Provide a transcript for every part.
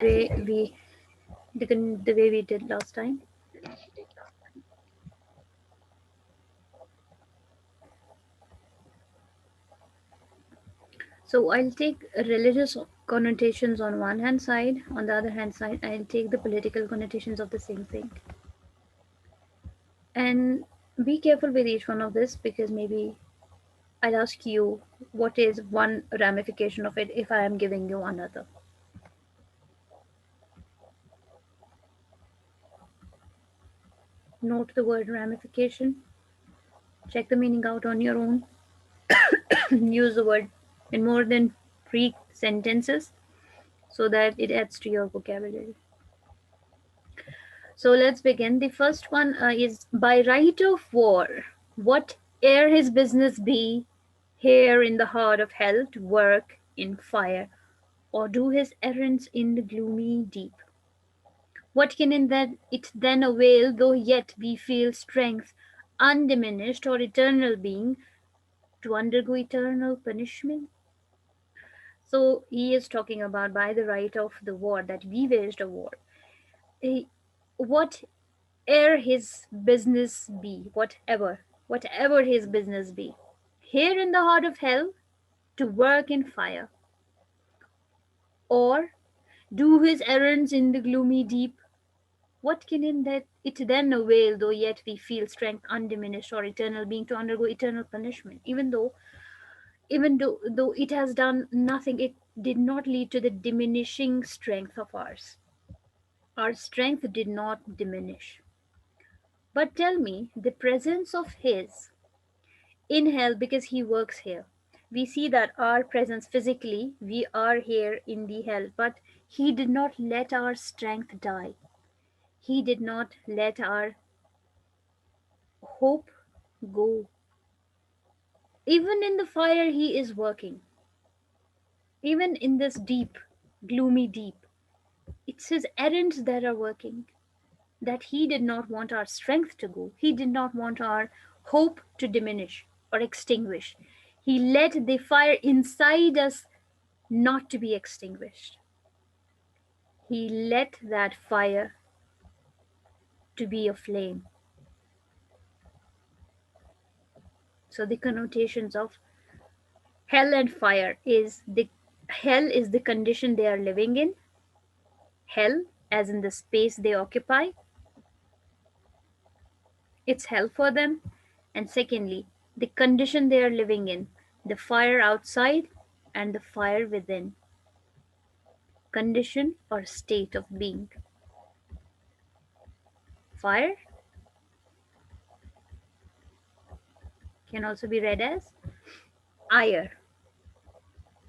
way we did last time. So I'll take religious connotations on one hand side. On the other hand side, I'll take the political connotations of the same thing. And be careful with each one of this because maybe I'll ask you what is one ramification of it if I am giving you another. Note the word ramification. Check the meaning out on your own. Use the word in more than three sentences so that it adds to your vocabulary. So let's begin. The first one is by right of war, what ere his business be, here in the heart of hell to work in fire, or do his errands in the gloomy deep. What can in that it then avail, though yet we feel strength undiminished or eternal being, to undergo eternal punishment? So he is talking about by the right of the war that we waged a war. Eh, What ere his business be, whatever his business be, here in the heart of hell, to work in fire, or do his errands in the gloomy deep, what can in that it then avail, though yet we feel strength undiminished or eternal being, to undergo eternal punishment? Even though it has done nothing, it did not lead to the diminishing strength of ours. Our strength did not diminish. But tell me, the presence of his in hell, because he works here. We see that our presence physically, we are here in the hell, but he did not let our strength die. He did not let our hope go. Even in the fire, he is working. Even in this deep, gloomy deep, it's his errands that are working. That he did not want our strength to go. He did not want our hope to diminish or extinguish. He let the fire inside us not to be extinguished. He let that fire to be a flame. So the connotations of hell and fire is the hell is the condition they are living in. Hell, as in the space they occupy, it's hell for them. And secondly, the condition they are living in, the fire outside and the fire within. Condition or state of being. Fire can also be read as ire,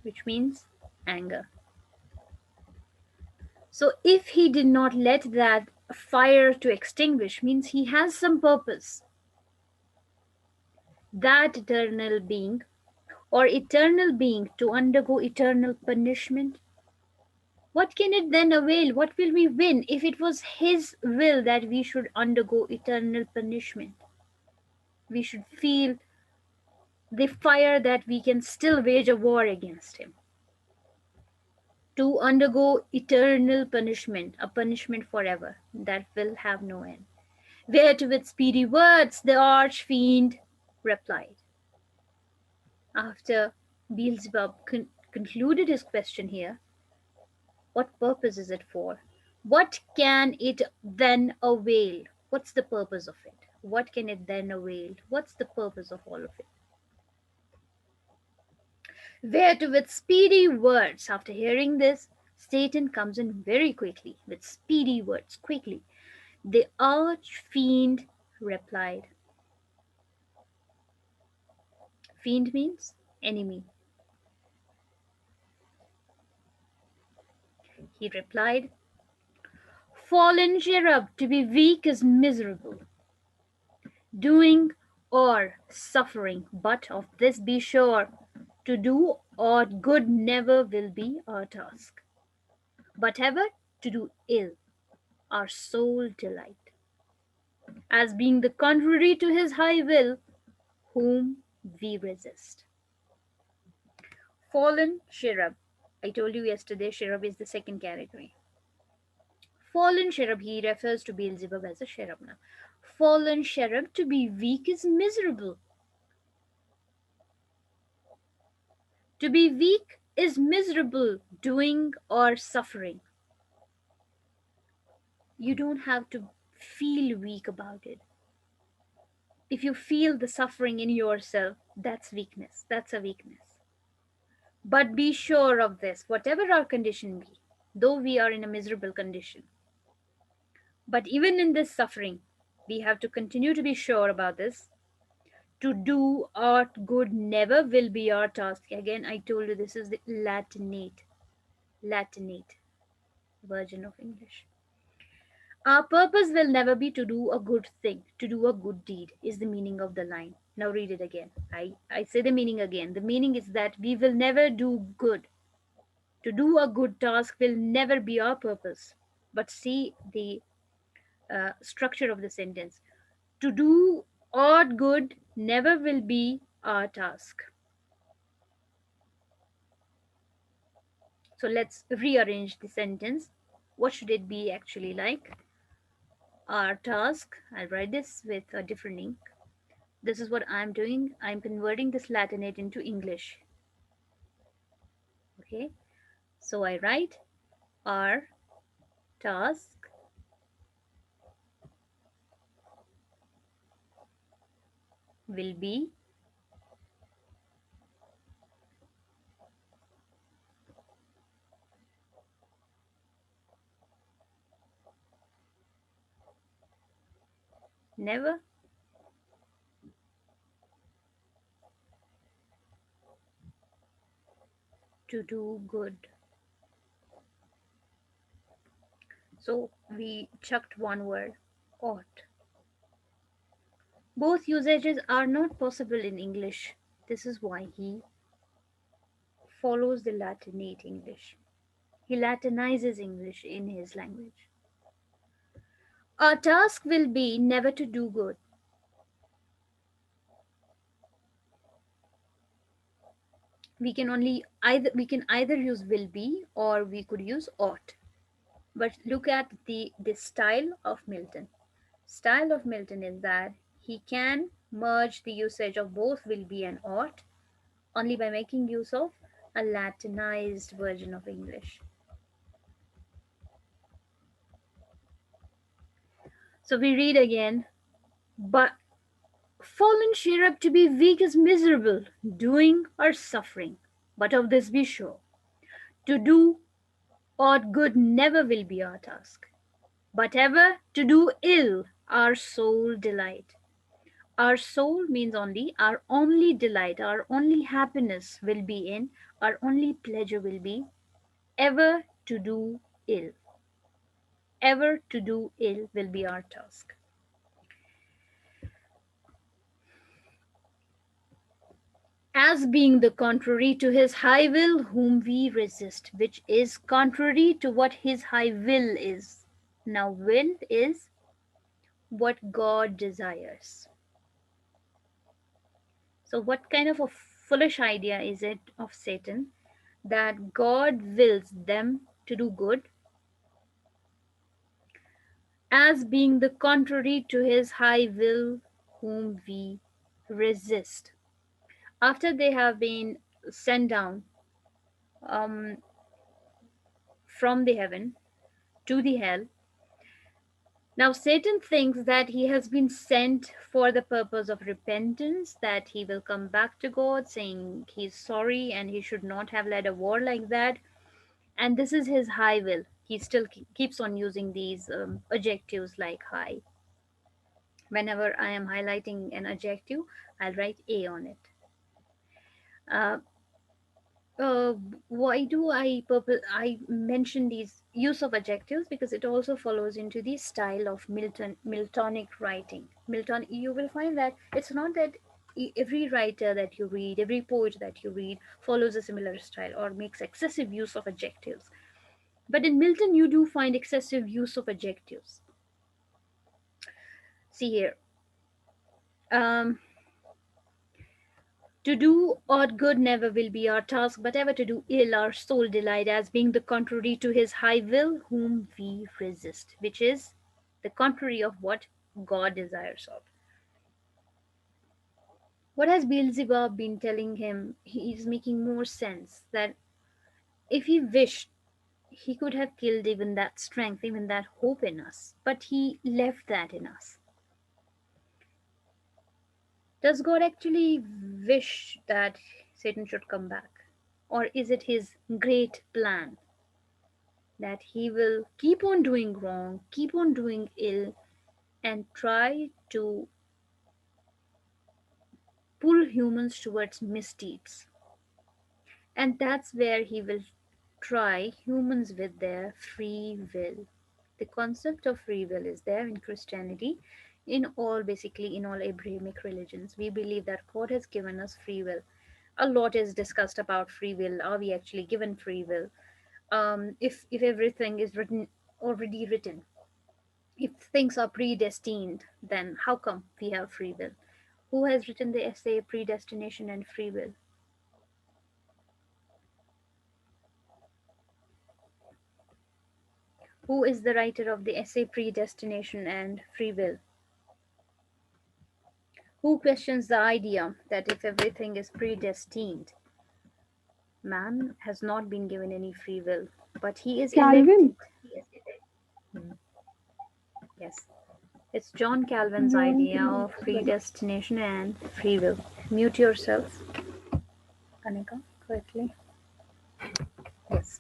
which means anger. So if he did not let that fire to extinguish, means he has some purpose. That eternal being or eternal being to undergo eternal punishment, what can it then avail? What will we win if it was his will that we should undergo eternal punishment? We should feel the fire that we can still wage a war against him. To undergo eternal punishment, a punishment forever that will have no end. Whereto with speedy words the arch fiend replied. After Beelzebub concluded his question here, what purpose is it for? What can it then avail? What's the purpose of it? What can it then avail? What's the purpose of all of it? Whereto with speedy words, after hearing this, Satan comes in very quickly, with speedy words, quickly. The arch fiend replied. Fiend means enemy. He replied, fallen cherub, to be weak is miserable, doing or suffering, but of this be sure, to do aught good never will be our task, but ever to do ill, our sole delight, as being the contrary to his high will, whom we resist. Fallen cherub. I told you yesterday, cherub is the second category. Fallen cherub, he refers to Beelzebub as a cherub now. Fallen cherub, to be weak is miserable. To be weak is miserable, doing or suffering. You don't have to feel weak about it. If you feel the suffering in yourself, that's weakness. That's a weakness. But be sure of this, whatever our condition be, though we are in a miserable condition, but even in this suffering, we have to continue to be sure about this. To do art good never will be our task. Again, I told you this is the Latinate version of English. Our purpose will never be to do a good thing, to do a good deed, is the meaning of the line. Now read it again. I say the meaning again. The meaning is that we will never do good. To do a good task will never be our purpose. But see the structure of the sentence. To do aught good never will be our task. So let's rearrange the sentence. What should it be actually like? Our task, I'll write this with a different ink. This is what I'm doing. I'm converting this Latinate into English. Okay. So I write our task will be never to do good. So we chucked one word, ought. Both usages are not possible in English. This is why he follows the Latinate English. He Latinizes English in his language. Our task will be never to do good. We can either use will be or we could use ought. But look at the style of Milton. Style of Milton is that he can merge the usage of both will be and ought only by making use of a Latinized version of English. So we read again, but fallen cherub, to be weak is miserable, doing or suffering. But of this be sure, to do aught good never will be our task, but ever to do ill our sole delight. Our soul means only, our only delight, our only happiness will be in, our only pleasure will be ever to do ill. Ever to do ill will be our task. As being the contrary to his high will, whom we resist, which is contrary to what his high will is. Now, will is what God desires. So, what kind of a foolish idea is it of Satan that God wills them to do good as being the contrary to his high will, whom we resist? After they have been sent down um, from the heaven to the hell, now Satan thinks that he has been sent for the purpose of repentance, that he will come back to God saying he's sorry and he should not have led a war like that. And this is his high will. He still keeps on using these adjectives like high. Whenever I am highlighting an adjective, I'll write A on it. Uh, uh, why do I mention these use of adjectives? Because it also follows into the style of Miltonic writing. Milton, you will find that it's not that every writer that you read, every poet that you read follows a similar style or makes excessive use of adjectives. But in Milton, you do find excessive use of adjectives. See here. Um, To do aught good never will be our task, but ever to do ill our sole delight, as being the contrary to his high will, whom we resist, which is the contrary of what God desires of. What has Beelzebub been telling him? He is making more sense that if he wished, he could have killed even that strength, even that hope in us, but he left that in us. Does God actually wish that Satan should come back? Or is it his great plan that he will keep on doing wrong, keep on doing ill, and try to pull humans towards misdeeds? And that's where he will try humans with their free will. The concept of free will is there in Christianity, in all, basically in all Abrahamic religions. We believe that God has given us free will. A lot is discussed about free will. Are we actually given free will? If everything is written, already written, if things are predestined, then how come we have free will? Who has written the essay Predestination and Free Will? Who is the writer of the essay Predestination and Free Will? Who questions the idea that if everything is predestined, man has not been given any free will, but he is elected? Calvin. Hmm, yes, it's John Calvin's John idea Calvin. of predestination and free will. Mute yourself, Kanika, correctly. Yes.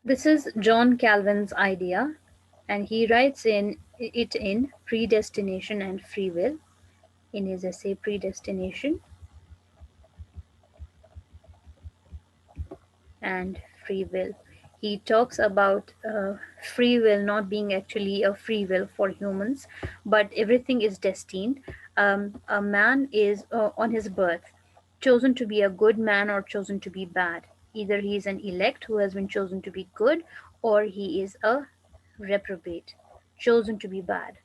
This is John Calvin's idea, and he writes in Predestination and Free Will in his essay Predestination and Free Will. He talks about free will not being actually a free will for humans, but everything is destined. A man is on his birth chosen to be a good man or chosen to be bad. Either he is an elect who has been chosen to be good, or he is a reprobate chosen to be bad.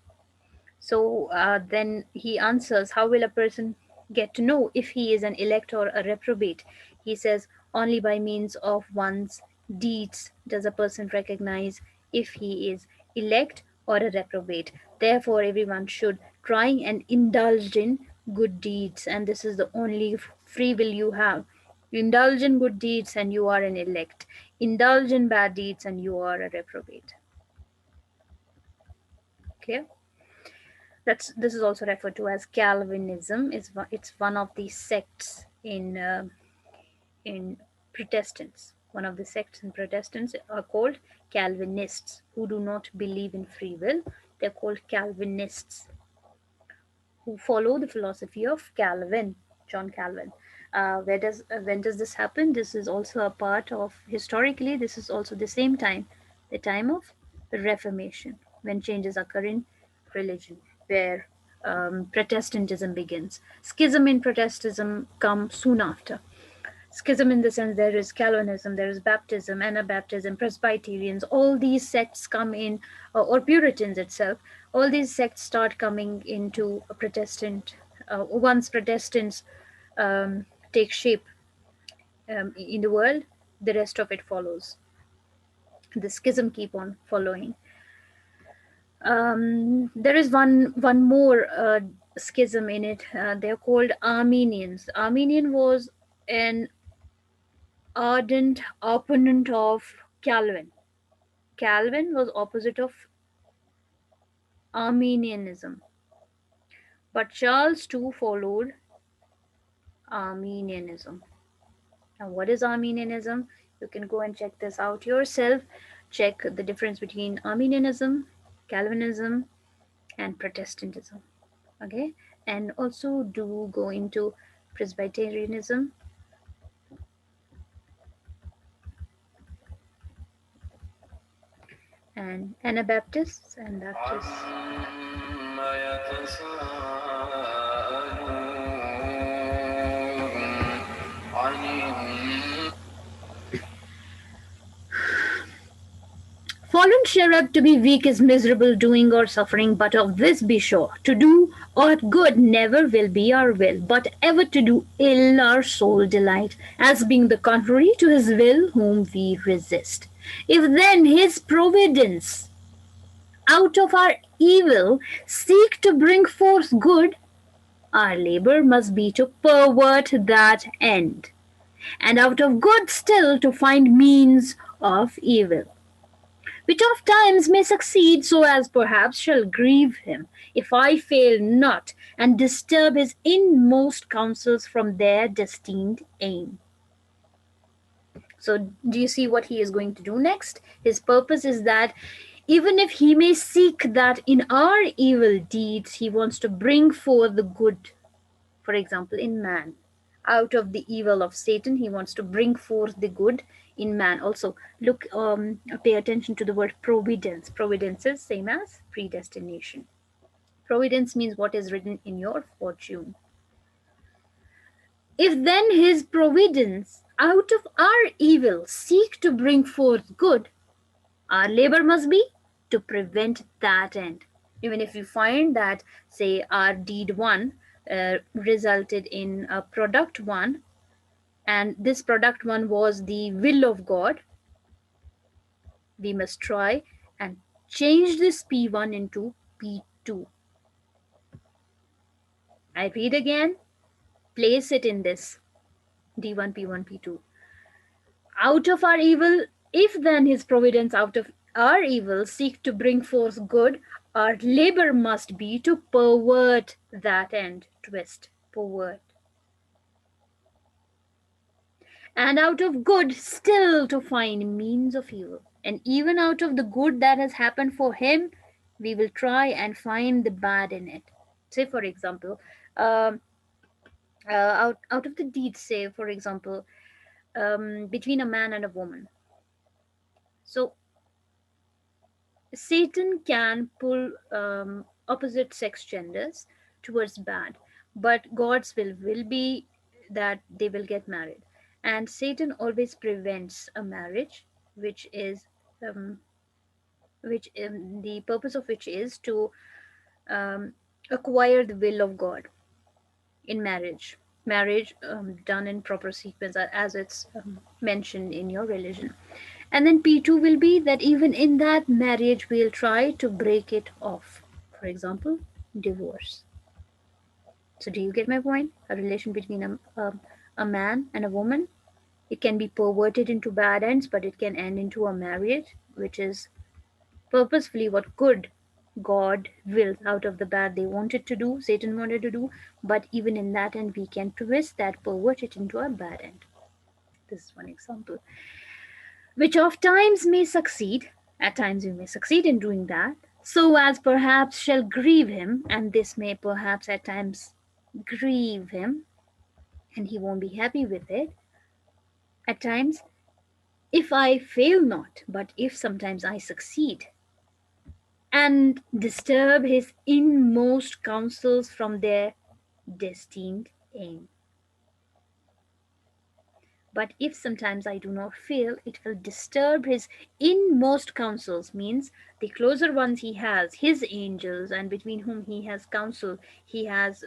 So then he answers, how will a person get to know if he is an elect or a reprobate? He says, only by means of one's deeds does a person recognize if he is elect or a reprobate. Therefore, everyone should try and indulge in good deeds, and this is the only free will you have. Indulge in good deeds, and you are an elect. Indulge in bad deeds, and you are a reprobate. Clear? That's this is also referred to as Calvinism. It's one of the sects in Protestants. One of the sects in Protestants are called Calvinists, who do not believe in free will. They're called Calvinists, who follow the philosophy of Calvin, John Calvin. Where does when does this happen? This is also a part of historically. This is also the same time, the time of Reformation, when changes occur in religion, where Protestantism begins. Schism in Protestantism come soon after. Schism in the sense there is Calvinism, there is Baptism, Anabaptism, Presbyterians, all these sects come in, or Puritans itself, all these sects start coming into a Protestant, once Protestants take shape in the world, the rest of it follows. The schism keep on following. There is one more schism in it. They're called Armenians. Armenian was an ardent opponent of Calvin. Calvin was opposite of Arminianism, but Charles too followed Arminianism. Now, what is Arminianism? You can go and check this out yourself. Check the difference between Arminianism, Calvinism, and Protestantism. Okay, and also do go into Presbyterianism and Anabaptists and Baptists. Fallen cherub, to be weak is miserable, doing or suffering, but of this be sure, to do aught good never will be our will, but ever to do ill our sole delight, as being the contrary to his will whom we resist. If then his providence out of our evil seek to bring forth good, our labor must be to pervert that end, and out of good still to find means of evil, which oft times may succeed so as perhaps shall grieve him, if I fail not, and disturb his inmost counsels from their destined aim. So, do you see what he is going to do next? His purpose is that even if he may seek that in our evil deeds, he wants to bring forth the good, for example, in man. Out of the evil of Satan, he wants to bring forth the good in man. Also, pay attention to the word providence. Providence is same as predestination. Providence means what is written in your fortune. If then his providence out of our evil seek to bring forth good, our labor must be to prevent that end. Even if you find that, say, our deed one resulted in a product one, and this product one was the will of God, we must try and change this P1 into P2. I read again, place it in this D1, P1, P2. Out of our evil, if then his providence out of our evil seek to bring forth good, our labor must be to pervert that end. Twist, pervert. And out of good still to find means of evil. And even out of the good that has happened for him, we will try and find the bad in it. Say, for example, um, out of the deed, say, for example, between a man and a woman. So Satan can pull opposite sex genders towards bad, but God's will be that they will get married. And Satan always prevents a marriage, which is um, which the purpose of which is to um, acquire the will of God in marriage. Marriage done in proper sequence, as it's mentioned in your religion. And then P2 will be that even in that marriage, we'll try to break it off. For example, divorce. So, do you get my point? A relation between a man and a woman, it can be perverted into bad ends, but it can end into a marriage, which is purposefully what good God wills out of the bad they wanted to do, Satan wanted to do, but even in that end, we can twist that, pervert it into a bad end. This is one example, which oft times may succeed, at times we may succeed in doing that, so as perhaps shall grieve him, and this may perhaps at times grieve him, and he won't be happy with it. At times, if I fail not, but if sometimes I succeed, and disturb his inmost counsels from their destined aim. But if sometimes I do not fail, it will disturb his inmost counsels, means the closer ones he has, his angels, and between whom he has counsel, he has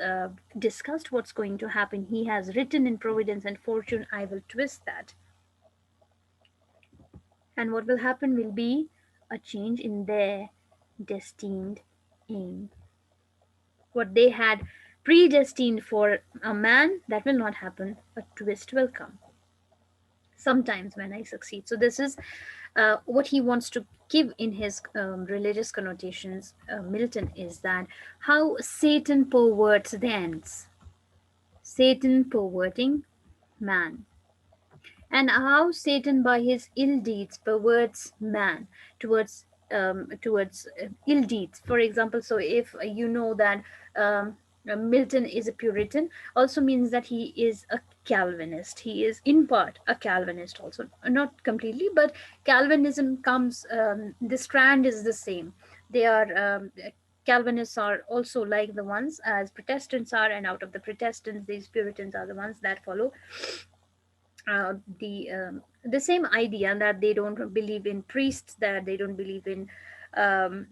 discussed what's going to happen, he has written in providence and fortune, I will twist that. And what will happen will be a change in their destined aim. What they had predestined for a man, that will not happen, a twist will come sometimes when I succeed. So this is what he wants to give in his religious connotations, Milton, is that how Satan perverts the ends, Satan perverting man, and how Satan by his ill deeds perverts man towards ill deeds. For example, so if you know that Milton is a Puritan, also means that he is a Calvinist. He is in part a Calvinist, also not completely, but Calvinism comes. The strand is the same. They are. Calvinists are also like the ones as Protestants are, and out of the Protestants, these Puritans are the ones that follow the The same idea that they don't believe in priests, that they don't believe um,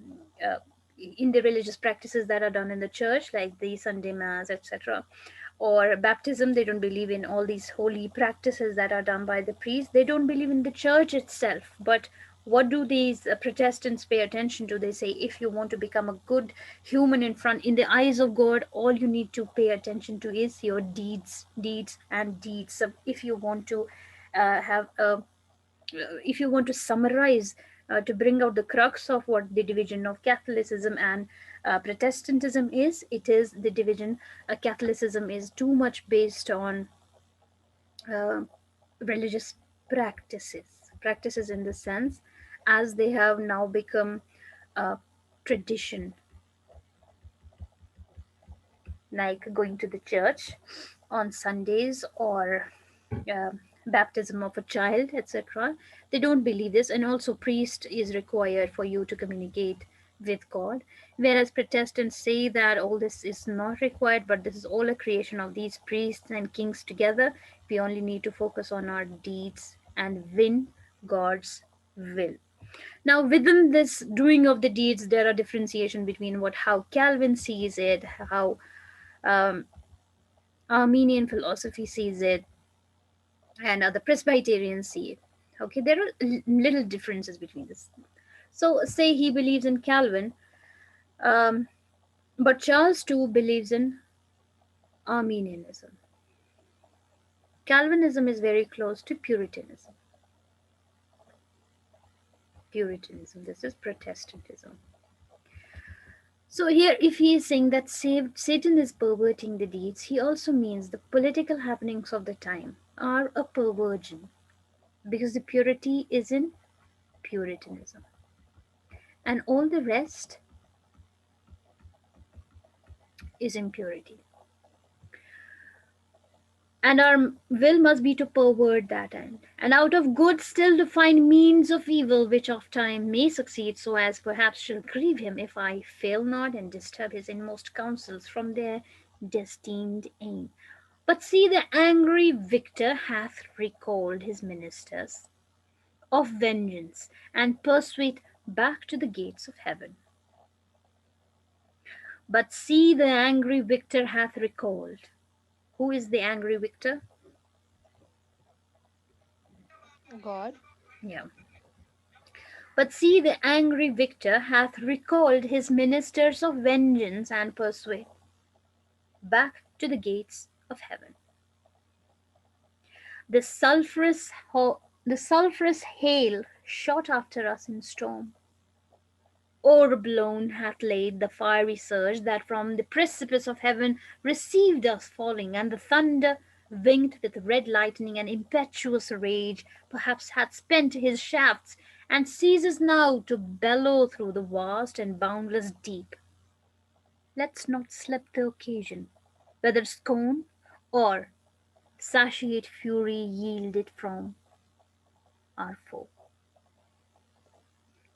uh, in the religious practices that are done in the church, like the Sunday mass, etc., or baptism. They don't believe in all these holy practices that are done by the priest. They don't believe in the church itself. But what do these Protestants pay attention to? They say, if you want to become a good human in the eyes of God, all you need to pay attention to is your deeds and deeds. So if you want to have a if you want to summarize, to bring out the crux of what the division of Catholicism and Protestantism is, it is the division. Catholicism is too much based on uh, religious practices in the sense as they have now become a tradition, like going to the church on Sundays, or uh, baptism of a child, etc. They don't believe this, and also priest is required for you to communicate with God. Whereas Protestants say that all this is not required, but this is all a creation of these priests and kings together. We only need to focus on our deeds and win God's will. Now, within this doing of the deeds, there are differentiation between what how Calvin sees it, how um, Armenian philosophy sees it, and the Presbyterians see it. Okay, there are little differences between this. So, say he believes in Calvin, um, but Charles too believes in Armenianism. Calvinism is very close to Puritanism. Puritanism. This is Protestantism. So here, if he is saying that Satan is perverting the deeds, he also means the political happenings of the time are a perversion, because the purity is in Puritanism, and all the rest is impurity. And our will must be to pervert that end, and out of good still to find means of evil, which of time may succeed, so as perhaps shall grieve him, if I fail not, and disturb his inmost counsels from their destined aim. But see, the angry victor hath recalled his ministers of vengeance, and pursued back to the gates of heaven. But see, the angry victor hath recalled. Who is the angry victor? God. Yeah. But see, the angry victor hath recalled his ministers of vengeance, and pursued back to the gates of heaven. The the sulphurous hail shot after us in storm. O'erblown hath laid the fiery surge that from the precipice of heaven received us falling, and the thunder, winged with red lightning and impetuous rage, perhaps hath spent his shafts, and ceases now to bellow through the vast and boundless deep. Let's not slip the occasion, whether scorn or satiate fury yield it from our foe.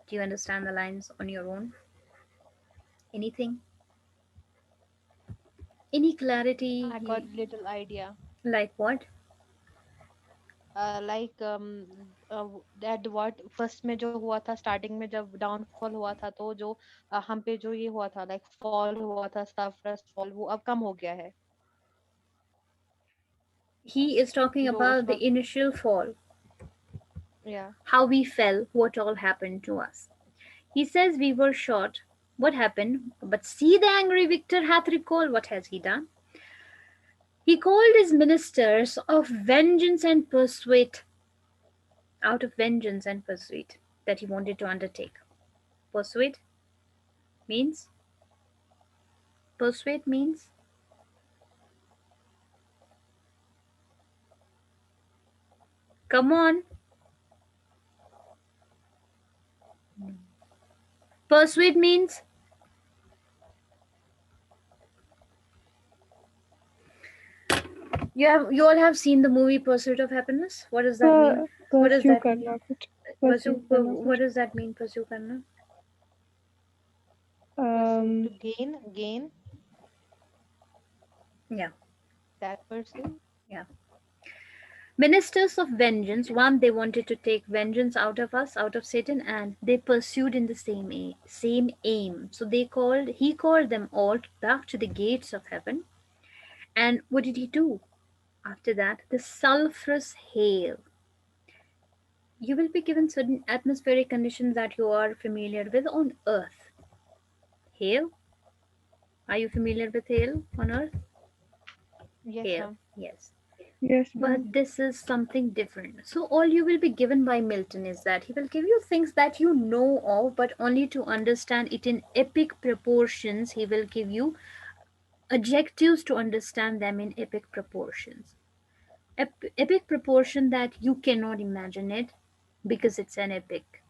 Do you understand the lines on your own? Anything? Any I got clarity? little idea. Like what? Like that what first में जो हुआ था, starting में जब downfall हुआ था, तो जो हम पे जो ये हुआ था, लाइक फॉल हुआ था, सफरस फॉल, वो अब कम हो गया है, He is talking जो उस about वक्त. the initial fall, या. how we fell, what all happened to us. He says we were shot. What happened? But see, the angry victor hath recalled. What has he done? He called his ministers of vengeance and pursuit, out of vengeance and pursuit that he wanted to undertake. Pursuit means, persuade means, come on. Persuade means, you all have seen the movie Pursuit of Happiness. What does that mean? What does pursue that mean? करना कुछ, pursue करना What कुछ. does that mean? Pursue karna. Pursue um to gain Yeah, that pursue. yeah. Ministers of vengeance, one, they wanted to take vengeance out of us, out of Satan, and they pursued in the same aim. So he called them all back to the gates of heaven. And what did he do? After that, the sulfurous hail. You will be given certain atmospheric conditions that you are familiar with on Earth. Hail. Are you familiar with hail on Earth? Yes, Hail. ma'am. Yes. Yes, ma'am. But this is something different. So, all you will be given by Milton is that he will give you things that you know of, but only to understand it in epic proportions. He will give you adjectives to understand them in epic proportions. Epic proportion that you cannot imagine it because it's an epic.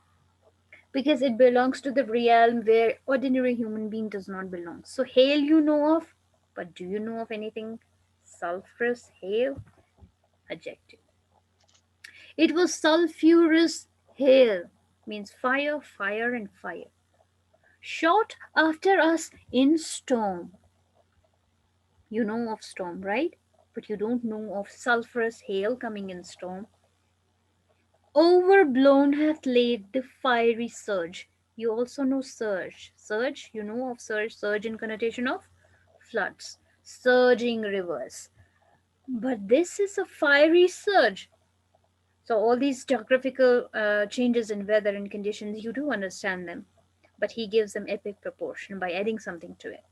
Because it belongs to the realm where ordinary human being does not belong. So, hail you know of, but do you know of anything sulfurous hail? Adjective. It was sulphurous hail, means fire, fire, and fire. Shot after us in storm. You know of storm, right? But you don't know of sulphurous hail coming in storm. Overblown hath laid the fiery surge. You also know surge. Surge, you know of surge. Surge in connotation of floods, surging rivers. But this is a fiery surge. So all these geographical changes in weather and conditions, you do understand them, but he gives them epic proportion by adding something to it.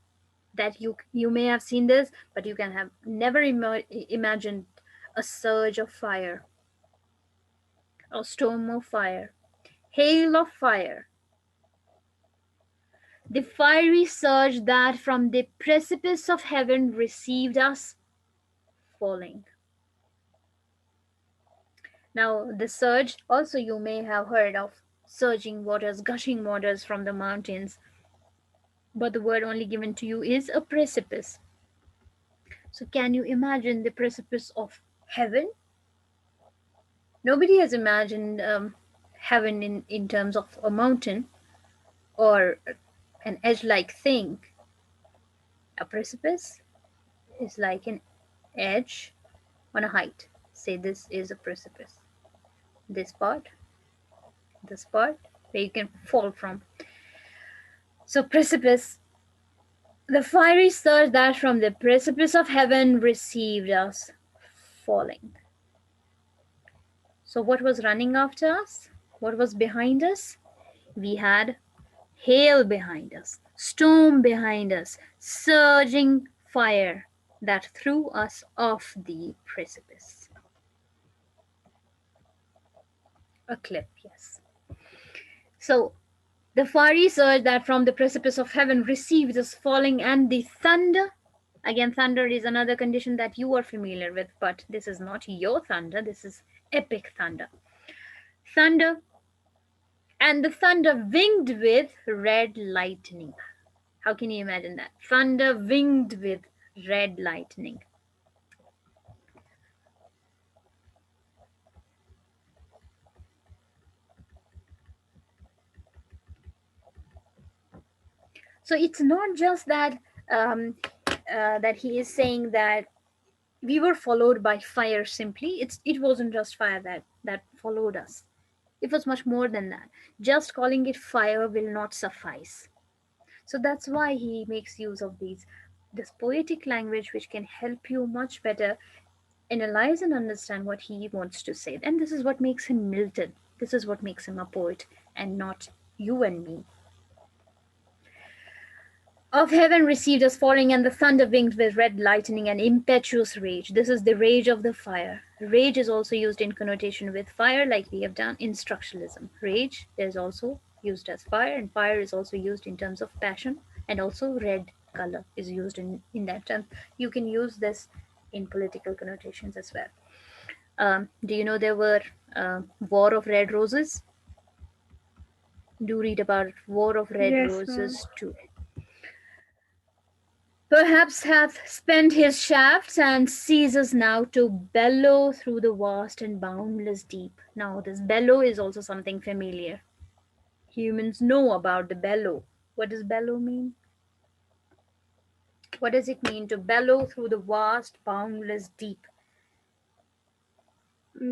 That you may have seen this, but you can have never imagined a surge of fire, a storm of fire, hail of fire, the fiery surge that from the precipice of heaven received us falling. Now, the surge also you may have heard of surging waters, gushing waters from the mountains, but the word only given to you is a precipice. So, can you imagine the precipice of heaven? Nobody has imagined heaven in terms of a mountain or an edge like thing. A precipice is like an edge on a height. Say this is a precipice. This part where you can fall from. So, precipice, the fiery surge that from the precipice of heaven received us falling. So, what was running after us? What was behind us? We had hail behind us, storm behind us, surging fire that threw us off the precipice. A cliff, yes. So, the fiery surge that from the precipice of heaven received us falling, and the thunder. Again, thunder is another condition that you are familiar with, but this is not your thunder, this is epic thunder. Thunder, and the thunder winged with red lightning. How can you imagine that? Thunder winged with red lightning. So it's not just that that he is saying that we were followed by fire simply. It wasn't just fire that followed us. It was much more than that. Just calling it fire will not suffice. So that's why he makes use of this poetic language, which can help you much better analyze and understand what he wants to say. And this is what makes him Milton. This is what makes him a poet, and not you and me. Of heaven received us falling, and the thunder winged with red lightning and impetuous rage. This is the rage of the fire. Rage is also used in connotation with fire, like we have done in structuralism. Rage is also used as fire, and fire is also used in terms of passion, and also red color is used in that term. You can use this in political connotations as well. Do you know there were War of Red Roses? Do read about War of Red Yes, ma'am. Roses too. Perhaps hath spent his shafts and ceases now to bellow through the vast and boundless deep. Now, this bellow is also something familiar. Humans know about the bellow. What does bellow mean? What does it mean to bellow through the vast, boundless deep?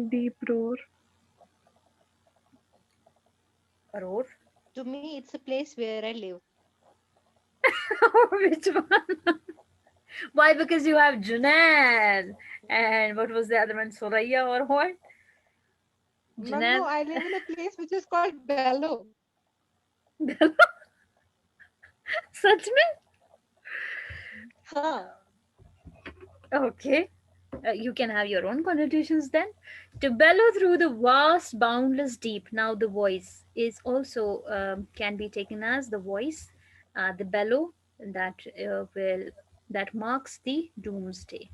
Deep roar. Roar. To me, it's a place where I live. Which one? Why? Because you have Junaid. And what was the other one? Soraya or what? No, Junaid? I live in a place which is called Bello. Such में? Huh. Okay. You can have your own connotations then. To bellow through the vast, boundless deep. Now, the voice is also can be taken as the voice, the bellow that marks the doomsday.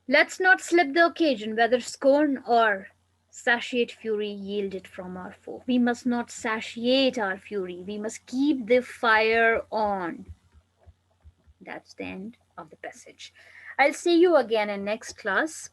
Let's not slip the occasion, whether scorn or satiate fury yielded from our foe. We must not satiate our fury. We must keep the fire on. That's the end of the passage. I'll see you again in next class.